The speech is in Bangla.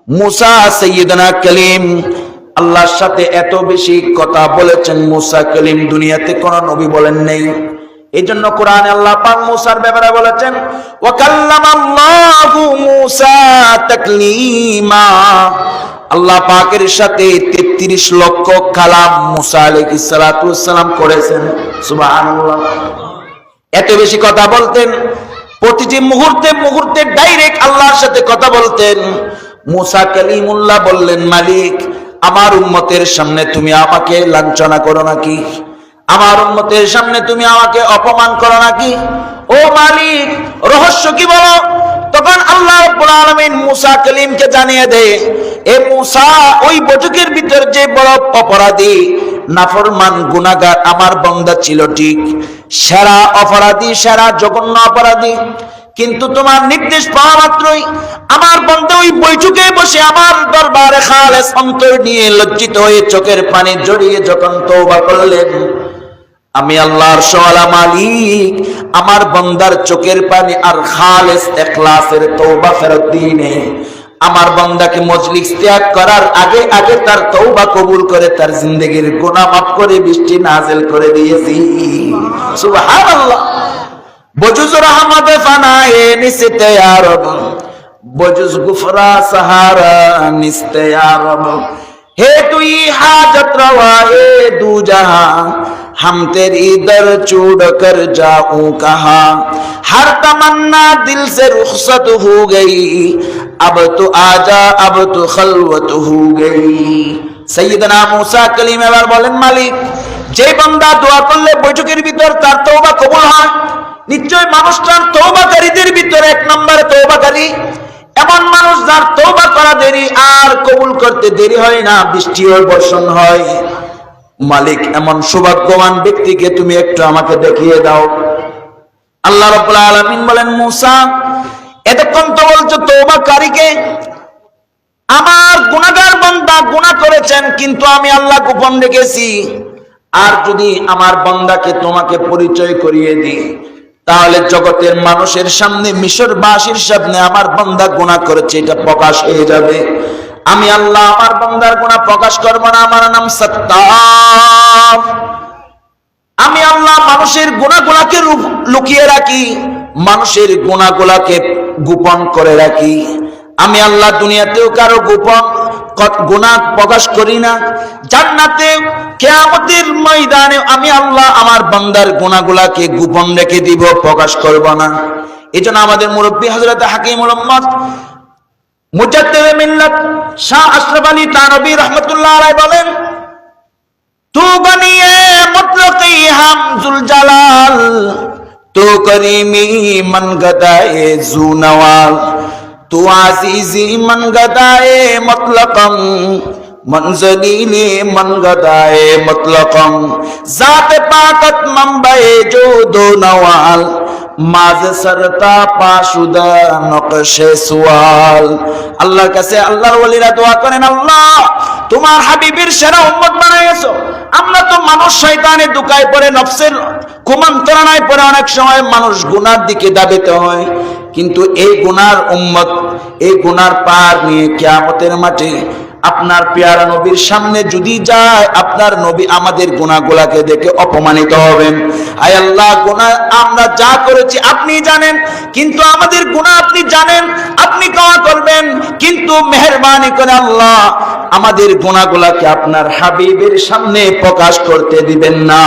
মুসা সাইয়্যিদুনা কালিম আল্লাহর সাথে এত বেশি কথা বলেছেন, মুসা কালিম দুনিয়াতে কোন নবী বলেন নাই। এইজন্য কোরআনে আল্লাহ পাক মুসার ব্যাপারে বলেছেন, ওয়া কাল্লামাল্লাহু মুসা তাকলিমা। আল্লাহ পাকের সাথে 33 লক্ষ কালাম মুসা আলাইহিস সালাতু ওয়াস সালাম করেছেন। সুবহানাল্লাহ। এত বেশি কথা বলতেন, প্রতিটি মুহূর্তে মুহূর্তে ডাইরেক্ট আল্লাহর সাথে কথা বলতেন। মুসা কালিমুল্লাহ বললেন, মালিক আমার উম্মতের সামনে তুমি আমাকে লাঞ্ছনা করো নাকি? আমার উম্মতের সামনে তুমি আমাকে অপমান করো নাকি? ও মালিক রহস্য কি বলো? তখন আল্লাহ রাব্বুল আলামিন মুসা কালিমকে জানিয়ে দেয়, এ মুসা, ওই বৈঠকের ভিতর যে বড় অপরাধী নাফরমান গুনাহগার আমার বান্দা ছিল, ঠিক সেরা অপরাধী, সেরা জঘন্য অপরাধী, কিন্তু তোমার নির্দেশ পাওয়া মাত্রই আমার বান্দা ওই বৈঠকে বসে আমার দরবারে খালেস অন্তর নিয়ে লজ্জিত হয়ে চোখের পানি জড়িয়ে যখন তওবা করলেন, আমি আল্লাহর শাওলা মালিক আমার বান্দার চোখের পানি আর খালেস ইখলাসের তওবা ফেরত দিনে আমার বান্দাকে মজলিস ত্যাগ করার আগে আগে তার তওবা কবুল করে তার জিন্দেগীর গুনাহ মাফ করে বৃষ্টি নাযিল করে দিয়েছি। সুবহানাল্লাহ। বজুজ রহমত ফানায়ে নিস্তে ইয়া রব, বজুজ গুফরা সাহারা নিস্তে ইয়া রব, हे तुई हाजत रवा ए दू जहां, हम तेरी दर छोड़ कर जाऊं कहां, हर तमन्ना दिल से रुखसत हो गई, अब तो आजा अब तो खलवत हो गई। सैयदना मूसा कलीम এবার বলেন, মালিক যে বান্দা দোয়া করলে বৈঠকের ভিতর তার তওবা কবুল হয়, নিশ্চয় মানুষটার তওবাকারীদের ভিতরে এক নম্বরে তওবাকারী এমন মানুষ যার তওবা করা দেরি আর কবুল করতে দেরি হয় না, বৃষ্টিও বর্ষণ হয়। মালিক এমন সৌভাগ্যবান ব্যক্তিকে তুমি একটু আমাকে দেখিয়ে দাও। আল্লাহ রাব্বুল আলামিন বলেন, মুসা এতক্ষণ তো বলছো তওবাকারীকে, আমার গুনাহগার বান্দা গুনাহ করেছেন কিন্তু আমি আল্লাহ গোপন রেখেছি, আর যদি আমার বান্দাকে তোমাকে পরিচয় করিয়ে দিই তাহলে জগতের মানুষের সামনে, মিশরবাসীর সামনে আমার বান্দা গুনাহ করেছে এটা প্রকাশ হয়ে যাবে। আমি আল্লাহ আমার বান্দার গুনাহ প্রকাশ করব না, আমার নাম সাত্তার। আমি আল্লাহ মানুষের গুনাহগুলোকে লুকিয়ে রাখি, মানুষের গুনাহগুলোকে গোপন করে রাখি। আমি আল্লাহ দুনিয়াতেও কারো গোপন গুনাহ প্রকাশ করি না, জান্নাতে কিয়ামতের ময়দানে আমি আল্লাহ আমার বান্দার গুনাহগুলোকে গোপন রেখে দিব, প্রকাশ করব না। এজন্য আমাদের মুরব্বী হযরত হাকিমুল উম্মত মুজাদ্দিদ মিল্লাত শাহ আশরাফ আলী থানভী রাহমাতুল্লাহ আলাইহি বলেন, তু বনিয়ে মুতলকি হামজুল জালাল, তু করিমি মান গদায়ে জু নওয়াল, तू आजीजी मन गदाए मतलकम, मंजलीले मन गदाए मतलकम, जात पाकत मंबए जो दो नवाल, माज सरता पाशुदा नक्शे सुवाल। আল্লাহর কাছে আল্লাহর ওলিরা দোয়া করেন, আল্লাহ তোমার হাবিবের সেরা উম্মত বানাইছো। আমরা তো মানুষ শয়তানে দুকায় পড়ে, নফসের কুমন্ত্রণায় পড়ে অনেক সময় মানুষ গুনার দিকে দাবিতে হয়, কিন্তু এই গুনার উম্মত এই গুনার পার নিয়ে কিয়ামতের মাঠে আপনার পেয়ারা নবীর সামনে যদি যায়, আপনার নবী আমাদের গুনাহগুলোকে দেখে অপমানিত হবেন। আয় আল্লাহ, গুনাহ আমরা যা করেছি আপনি জানেন, কিন্তু আমাদের গুনাহ আপনি জানেন, আপনি ক্ষমা করবেন, কিন্তু মেহেরবানি করে আল্লাহ আমাদের গুনাহগুলোকে আপনার হাবিবের সামনে প্রকাশ করতে দিবেন না।